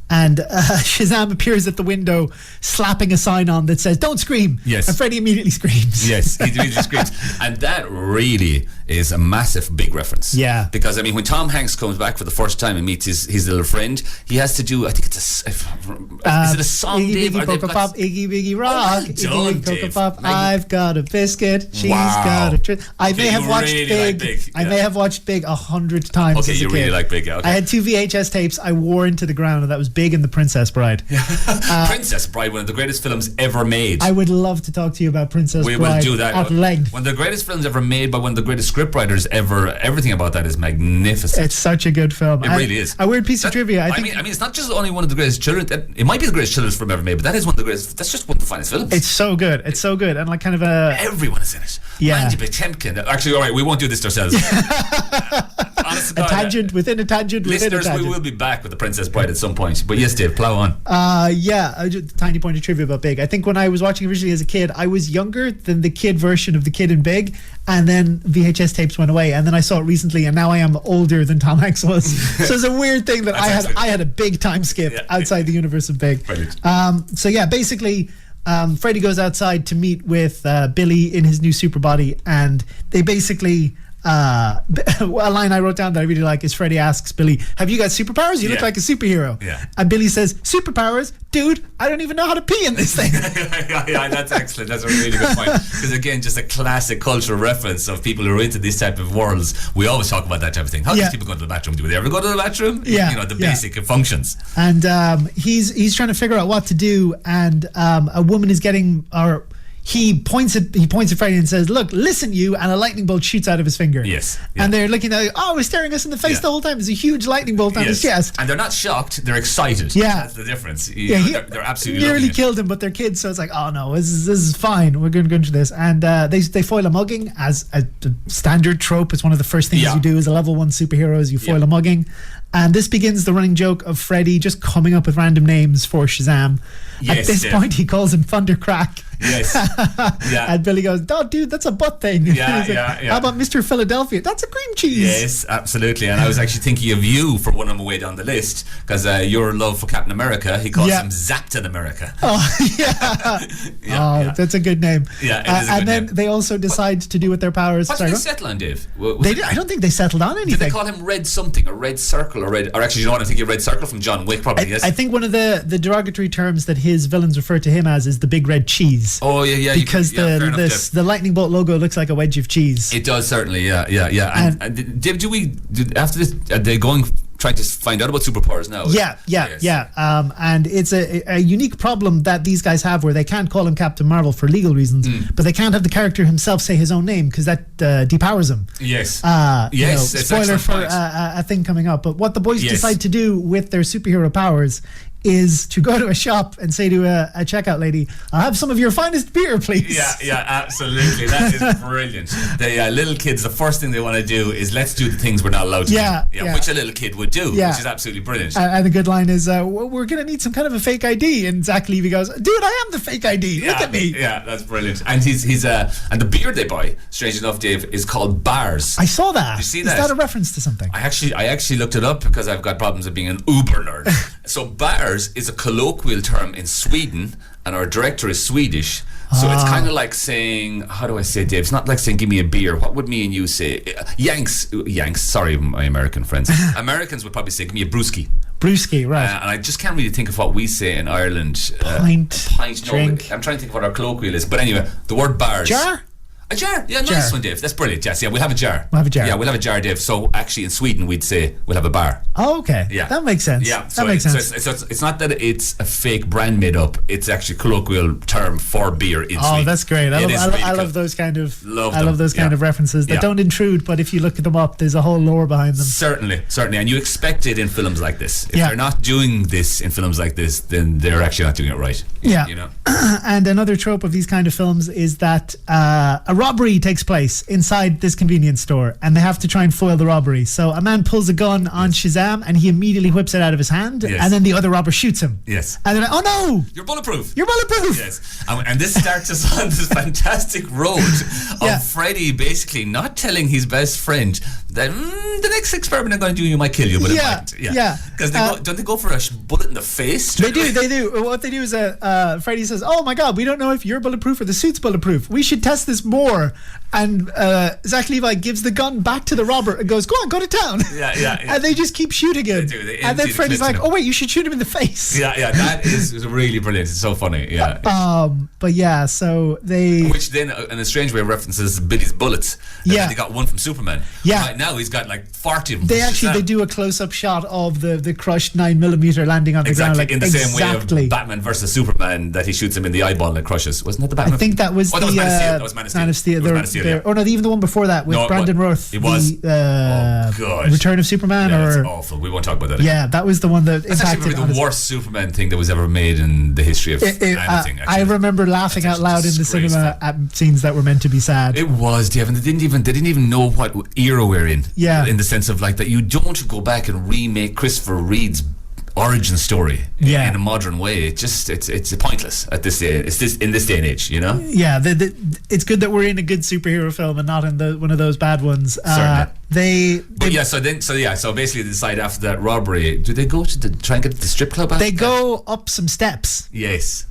S1: and Shazam appears at the window, slapping a sign on that says "Don't scream."
S2: Yes,
S1: and Freddy immediately screams.
S2: Yes, he immediately screams, and that really is a massive big reference.
S1: Yeah,
S2: because I mean, when Tom Hanks comes back for the first time and meets his little friend, he has to do. I think it's is it a song?
S1: Iggy
S2: Dave?
S1: Biggy Cocoa Pop, Iggy Biggy Rock, Iggy Biggy Cocoa Pop. I've got a biscuit. She's got a I may have watched
S2: really
S1: Big. I may have watched Big 100 times.
S2: Okay,
S1: as a
S2: you
S1: kid.
S2: really like Big. Okay.
S1: I had 2 VHS tapes I wore into the ground, and that was Big and The Princess Bride.
S2: Princess Bride, one of the greatest films ever made.
S1: I would love to talk to you about Princess Bride.
S2: We will do that
S1: at length.
S2: One of the greatest films ever made by one of the greatest scriptwriters ever. Everything about that is magnificent.
S1: It's such a good film.
S2: It really is.
S1: A weird piece of trivia. I mean,
S2: it's not just only one of the greatest children. It might be the greatest children's film ever made, but that is one of the greatest. That's just one of the finest films.
S1: It's so good. It's so good, and like kind of a.
S2: Everyone is in it.
S1: Yeah.
S2: Mandy Patinkin. Actually, all right, we won't do this ourselves. Honest to God,
S1: tangent within a tangent within a tangent.
S2: We will be back with the Princess Bride at some point. But yes, Dave, plow on.
S1: Just a tiny point of trivia about Big. I think when I was watching originally as a kid, I was younger than the kid version of the kid in Big, and then VHS tapes went away, and then I saw it recently, and now I am older than Tom Hanks was. So it's a weird thing that I had a big time skip outside the universe of Big. Basically. Freddy goes outside to meet with Billy in his new super body, and they basically a line I wrote down that I really like is Freddy asks Billy, have you got superpowers? You look like a superhero.
S2: Yeah.
S1: And Billy says, superpowers? Dude, I don't even know how to pee in this thing.
S2: Yeah, that's excellent. That's a really good point. Because again, just a classic cultural reference of people who are into these type of worlds. We always talk about that type of thing. How do people go to the bathroom? Do they ever go to the bathroom?
S1: Yeah.
S2: You know, the basic functions.
S1: And he's trying to figure out what to do, and a woman is getting, or he points at Freddy and says, look, listen you, and a lightning bolt shoots out of his finger.
S2: Yes. Yeah.
S1: And they're looking at, he's staring us in the face the whole time. There's a huge lightning bolt on his chest.
S2: And they're not shocked, they're excited.
S1: Yeah.
S2: That's the difference. They're absolutely
S1: nearly killed him, but they're kids, so it's like, oh no, this is fine. We're going to go into this. And they foil a mugging as a standard trope. It's one of the first things you do as a level 1 superhero is you foil a mugging. And this begins the running joke of Freddy just coming up with random names for Shazam. At this point, he calls him Thundercrack.
S2: Yes. Yeah.
S1: And Billy goes, "Oh, dude, that's a butt thing."
S2: Yeah,
S1: like, How about Mr. Philadelphia? That's a cream cheese.
S2: Yes, absolutely. And I was actually thinking of you for one on my way down the list because your love for Captain America, he calls him Zaptain America.
S1: Oh, yeah. That's a good name.
S2: Yeah, it is a good
S1: and then
S2: name.
S1: they also decide to do with their powers.
S2: What did they settle on, Dave?
S1: I don't think they settled on anything.
S2: Did they call him Red something, or Red Circle, or actually, you know what? I'm thinking Red Circle from John Wick, probably. Yes.
S1: I think one of the derogatory terms that his villains refer to him as is the big red cheese.
S2: Oh yeah.
S1: Because the lightning bolt logo looks like a wedge of cheese.
S2: It does certainly, yeah. And did after this, are they trying to find out about superpowers now?
S1: Yeah. And it's a unique problem that these guys have where they can't call him Captain Marvel for legal reasons, but they can't have the character himself say his own name because that depowers him.
S2: Yes.
S1: Spoiler for a thing coming up. But what the boys decide to do with their superhero powers is to go to a shop and say to a checkout lady, "I'll have some of your finest beer, please."
S2: Yeah, absolutely. That is brilliant. The little kids, the first thing they want to do is let's do the things we're not allowed to do. Which a little kid would do, which is absolutely brilliant.
S1: And the good line is, we're going to need some kind of a fake ID. And Zach Levy goes, "Dude, I am the fake ID. Look at me."
S2: Yeah, that's brilliant. And he's and the beer they buy, strange enough, Dave, is called Bars.
S1: I saw that.
S2: You see that?
S1: Is that a reference to something?
S2: I actually looked it up because I've got problems of being an uber nerd. So Bars is a colloquial term in Sweden, and our director is Swedish. So it's kind of like saying, how do I say, Dave? It's not like saying, give me a beer. What would me and you say? Yanks. Sorry, my American friends. Americans would probably say, give me a brewski.
S1: Brewski, right.
S2: And I just can't really think of what we say in Ireland.
S1: Pint, drink.
S2: No, I'm trying to think of what our colloquial is. But anyway, the word bars.
S1: Jar?
S2: A jar, nice one, Dave. That's brilliant. Yes, we'll have a jar. Yeah, we'll have a jar, Dave. So actually, in Sweden, we'd say we'll have a bar.
S1: Oh, okay.
S2: Yeah,
S1: that makes sense.
S2: Yeah,
S1: that makes sense.
S2: So it's not that it's a fake brand made up. It's actually a colloquial term for beer in Sweden.
S1: Oh, that's great. I love those kind of. I love those kind of references that don't intrude, but if you look them up, there's a whole lore behind them.
S2: Certainly, and you expect it in films like this. If they're not doing this in films like this, then they're actually not doing it right.
S1: Yeah,
S2: you know.
S1: And another trope of these kind of films is that a robbery takes place inside this convenience store, and they have to try and foil the robbery. So a man pulls a gun on Shazam, and he immediately whips it out of his hand, and then the other robber shoots him.
S2: Yes.
S1: And they're like, "Oh no,
S2: you're bulletproof."
S1: Yes.
S2: And this starts us on this fantastic road of Freddy basically not telling his best friend that the next experiment I'm going to do, you might kill you, but it might. Yeah. Because don't they go for a bullet in the face?
S1: They do. What they do is Freddy says, "Oh my God, we don't know if you're bulletproof or the suit's bulletproof. We should test this more." And Zach Levi gives the gun back to the robber and goes, "Go on, go to town." Yeah. And they just keep shooting him.
S2: They do.
S1: And then Freddy's like, "Oh wait, you should shoot him in the face."
S2: Yeah. That is really brilliant. It's so funny. Yeah.
S1: But yeah, so they.
S2: Which then, in a strange way, references Billy's bullets. They got one from Superman.
S1: Yeah.
S2: Right now he's got like 40 of them.
S1: They do a close-up shot of the crushed 9mm landing on the ground, like
S2: in the same way of Batman versus Superman, that he shoots him in the eyeball and it crushes. Wasn't that the Batman?
S1: I think that was
S2: that was Man of Steel.
S1: Oh no, even the one before that with Brandon Routh.
S2: It was. God.
S1: Return of Superman.
S2: That's awful. We won't talk about that.
S1: Yeah, that was the one that
S2: That's actually probably the worst Superman thing that was ever made in the history of anything.
S1: I remember laughing out loud in the cinema at scenes that were meant to be sad.
S2: It was, Dave, and they didn't even know what era we're in.
S1: Yeah.
S2: In the sense of like that you don't go back and remake Christopher Reed's origin story in a modern way. It's pointless at this day. In this day and age, you know.
S1: Yeah, it's good that we're in a good superhero film and not in one of those bad ones.
S2: Certainly. So basically they decide after that robbery, do they go to try and get to the strip club?
S1: They go up some steps.
S2: Yes.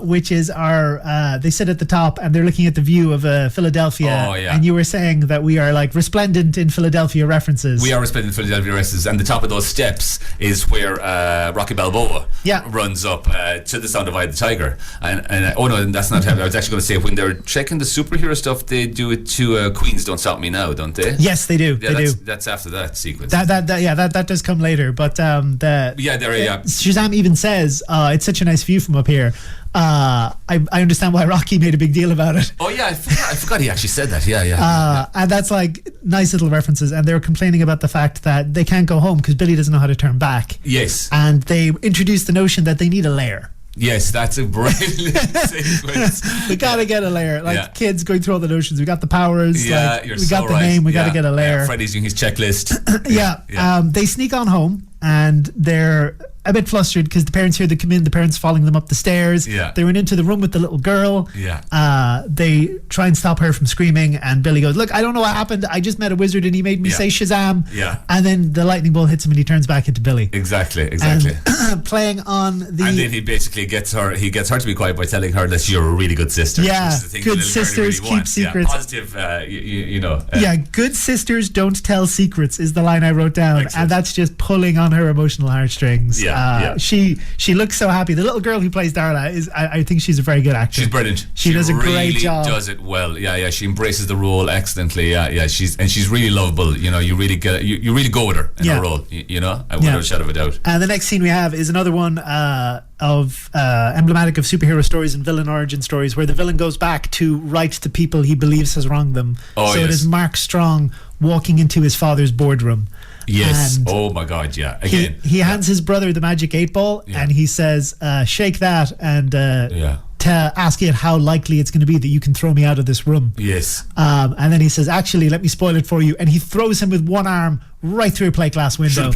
S1: which is our they sit at the top and they're looking at the view of Philadelphia.
S2: Oh, yeah.
S1: And you were saying that we are like resplendent in Philadelphia references.
S2: We are resplendent in Philadelphia references, and the top of those steps is where Rocky Balboa runs up to the sound of Eye of the Tiger. And oh no, that's not happening. I was actually going to say, when they're checking the superhero stuff, they do it to Queen's Don't Stop Me Now, don't they?
S1: Yes, they do.
S2: Yeah,
S1: they do.
S2: That's after that sequence.
S1: That does come later. But Shazam even says it's such a nice view from up here. I understand why Rocky made a big deal about it.
S2: Oh yeah, I forgot he actually said that. Yeah.
S1: And that's like nice little references. And they were complaining about the fact that they can't go home because Billy doesn't know how to turn back.
S2: Yes.
S1: And they introduced the notion that they need a lair.
S2: Yes, that's a brilliant sequence.
S1: We gotta get a lair. Like kids going through all the notions. We got the powers.
S2: Yeah,
S1: we got the name. We gotta get a lair.
S2: Freddy's doing his checklist.
S1: They sneak on home and they're a bit flustered because the parents hear them come in. The parents following them up the stairs.
S2: Yeah.
S1: They went into the room with the little girl.
S2: Yeah.
S1: They try and stop her from screaming, and Billy goes, "Look, I don't know what happened. I just met a wizard and he made me say Shazam."
S2: Yeah.
S1: And then the lightning bolt hits him and he turns back into Billy.
S2: Exactly.
S1: And playing on the...
S2: And then he basically gets her to be quiet by telling her that you're a really good sister.
S1: Yeah. Good sisters keep secrets.
S2: Yeah, positive,
S1: good sisters don't tell secrets is the line I wrote down.
S2: Excellent.
S1: And that's just pulling on her emotional heartstrings.
S2: Yeah.
S1: She looks so happy. The little girl who plays Darla is, I think she's a very good actor.
S2: She's brilliant.
S1: She does a great job.
S2: Does it well. Yeah. She embraces the role excellently. Yeah. She's really lovable. You really get you really go with her in her role. Without a shadow of a doubt.
S1: And the next scene we have is another one of emblematic of superhero stories and villain origin stories, where the villain goes back to right the people he believes has wronged them. It is Mark Strong walking into his father's boardroom.
S2: Yes. Oh my God. Yeah. Again,
S1: he hands his brother the magic 8-ball, and he says, "Shake that and to ask it how likely it's going to be that you can throw me out of this room."
S2: Yes.
S1: And then he says, "Actually, let me spoil it for you." And he throws him with one arm right through a plate glass window.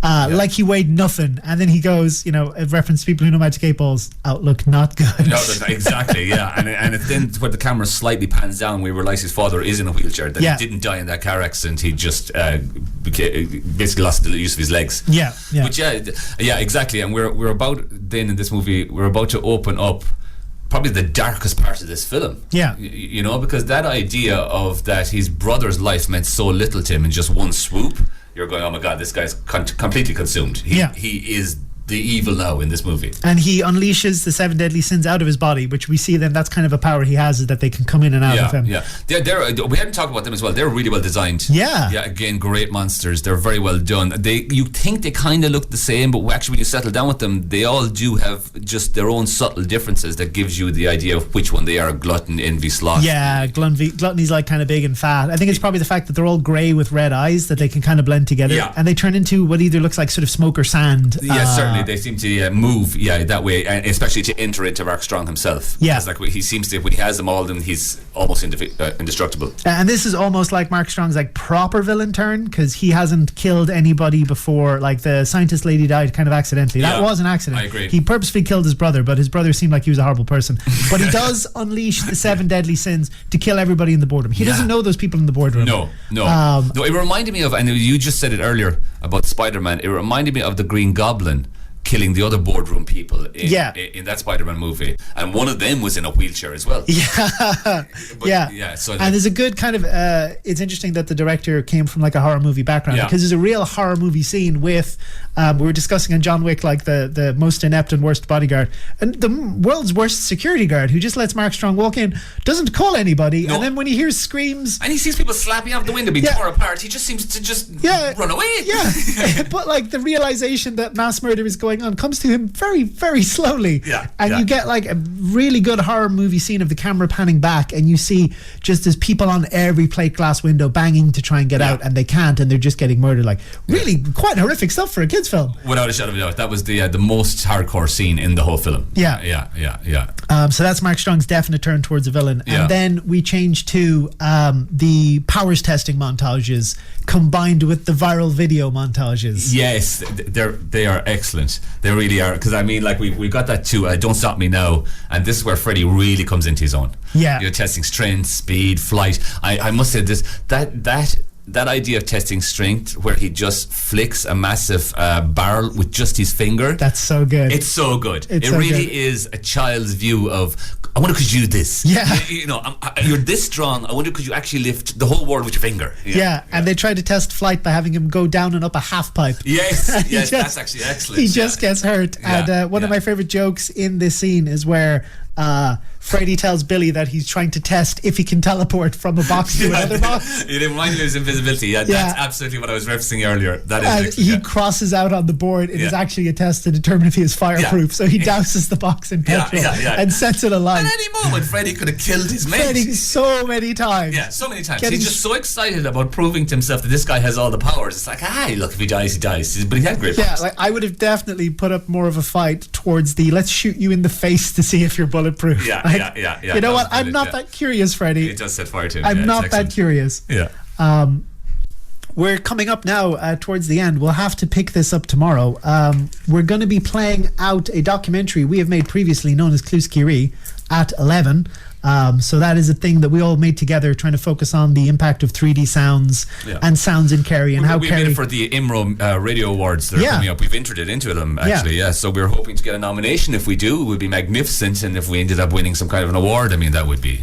S1: Like he weighed nothing. And then he goes, a reference to people who know magic 8-balls, outlook not good.
S2: No, exactly, yeah. And it's then where the camera slightly pans down, we realise his father is in a wheelchair, that he didn't die in that car accident. He just basically lost the use of his legs.
S1: Yeah.
S2: Which, exactly. And we're about, then in this movie, we're about to open up probably the darkest part of this film.
S1: Yeah.
S2: Because that idea of that his brother's life meant so little to him in just one swoop, you're going, oh my God, this guy's completely consumed. He is the evil now in this movie.
S1: And he unleashes the 7 deadly sins out of his body, which we see then that's kind of a power he has, is that they can come in and out of him.
S2: Yeah. We hadn't talked about them as well. They're really well designed.
S1: Yeah.
S2: Yeah, again, great monsters. They're very well done. You think they kind of look the same, but actually when you settle down with them, they all do have just their own subtle differences that gives you the idea of which one they are: glutton, envy, sloth.
S1: Yeah, gluttony's like kind of big and fat. I think it's probably the fact that they're all grey with red eyes that they can kind of blend together.
S2: Yeah.
S1: And they turn into what either looks like sort of smoke or sand.
S2: Yeah, certainly. They seem to move that way, and especially to enter into Mark Strong himself.
S1: Yeah.
S2: It's like he seems to, when he has them all, then he's almost indestructible.
S1: And this is almost like Mark Strong's like proper villain turn, because he hasn't killed anybody before. Like the scientist lady died kind of accidentally. That was an accident.
S2: I agree.
S1: He purposefully killed his brother, but his brother seemed like he was a horrible person. But he does unleash the 7 deadly sins to kill everybody in the boardroom. He doesn't know those people in the boardroom.
S2: No. It reminded me of, and you just said it earlier about Spider-Man, it reminded me of the Green Goblin killing the other boardroom people in that Spider-Man movie, and one of them was in a wheelchair as well. So
S1: and there's a good kind of it's interesting that the director came from like a horror movie background, because there's a real horror movie scene with we were discussing in John Wick, like the most inept and worst bodyguard, and the world's worst security guard, who just lets Mark Strong walk in, doesn't call anybody, and then when he hears screams
S2: and he sees people slapping out the window, being torn apart, he just seems to run away.
S1: But like the realization that mass murder is going on comes to him very, very slowly. You get like a really good horror movie scene of the camera panning back, and you see just as people on every plate glass window banging to try and get out, and they can't, and they're just getting murdered. Like really quite horrific stuff for a kids film.
S2: Without a shadow of a doubt, that was the most hardcore scene in the whole film.
S1: So that's Mark Strong's definite turn towards a villain. And then we change to the powers testing montages combined with the viral video montages.
S2: Yes, they are excellent. They really are, because I mean, like we got that too. Don't Stop Me Now, and this is where Freddy really comes into his own.
S1: Yeah,
S2: you're testing strength, speed, flight. I must say this, that that idea of testing strength, where he just flicks a massive barrel with just his finger.
S1: That's so good.
S2: It's so good.
S1: It's
S2: it
S1: so
S2: really
S1: good.
S2: is a child's view of, I wonder could you do this?
S1: Yeah.
S2: You're this strong. I wonder could you actually lift the whole world with your finger?
S1: Yeah, and they try to test flight by having him go down and up a half pipe.
S2: Yes,
S1: Yes,
S2: that's actually excellent.
S1: He just gets hurt.
S2: Yeah,
S1: And one of my favorite jokes in this scene is where Freddy tells Billy that he's trying to test if he can teleport from a box to another box.
S2: It reminded me of his invisibility. Yeah, that's absolutely what I was referencing earlier. That is
S1: And
S2: excellent,
S1: he
S2: yeah.
S1: crosses out on the board. It is
S2: Yeah.
S1: actually a test to determine if he is fireproof.
S2: Yeah.
S1: So he douses the box in petrol and sets it alight.
S2: At any moment, Freddy could have killed his mate.
S1: Freddy so many times.
S2: Yeah, so many times.
S1: Getting
S2: He's just so excited about proving to himself that this guy has all the powers. It's like, hey, look, if he dies, he dies. But he had great
S1: Yeah,
S2: powers.
S1: like I would have definitely put up more of a fight towards the let's shoot you in the face to see if you're bulletproof.
S2: Yeah,
S1: Like,
S2: yeah.
S1: You know
S2: That
S1: what?
S2: was
S1: I'm
S2: brilliant,
S1: not
S2: yeah.
S1: that curious, Freddy.
S2: It does set fire to him.
S1: I'm
S2: yeah,
S1: not
S2: it's
S1: that
S2: excellent.
S1: curious.
S2: Yeah.
S1: We're coming up now towards the end. We'll have to pick this up tomorrow. We're going to be playing out a documentary we have made previously known as Cluskiri at 11. So that is a thing that we all made together, trying to focus on the impact of 3D sounds and sounds in Kerry and how
S2: we
S1: Kerry...
S2: made it for the IMRO Radio Awards that are coming up. We've entered it into them, actually, So we're hoping to get a nomination. If we do, it would be magnificent. And if we ended up winning some kind of an award, I mean, that would be,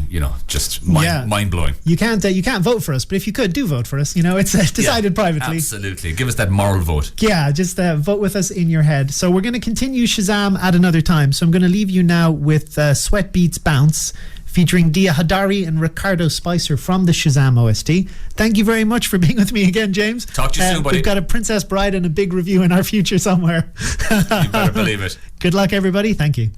S2: just mind-blowing.
S1: You can't vote for us, but if you could, do vote for us. It's decided privately.
S2: Absolutely. Give us that moral vote.
S1: Yeah, just vote with us in your head. So we're going to continue Shazam at another time. So I'm going to leave you now with Sweat Beats Bounce, featuring Dia Hadari and Ricardo Spicer from the Shazam OST. Thank you very much for being with me again, James.
S2: Talk to you soon, buddy.
S1: We've got a Princess Bride and a big review in our future somewhere.
S2: You better believe it.
S1: Good luck, everybody. Thank you.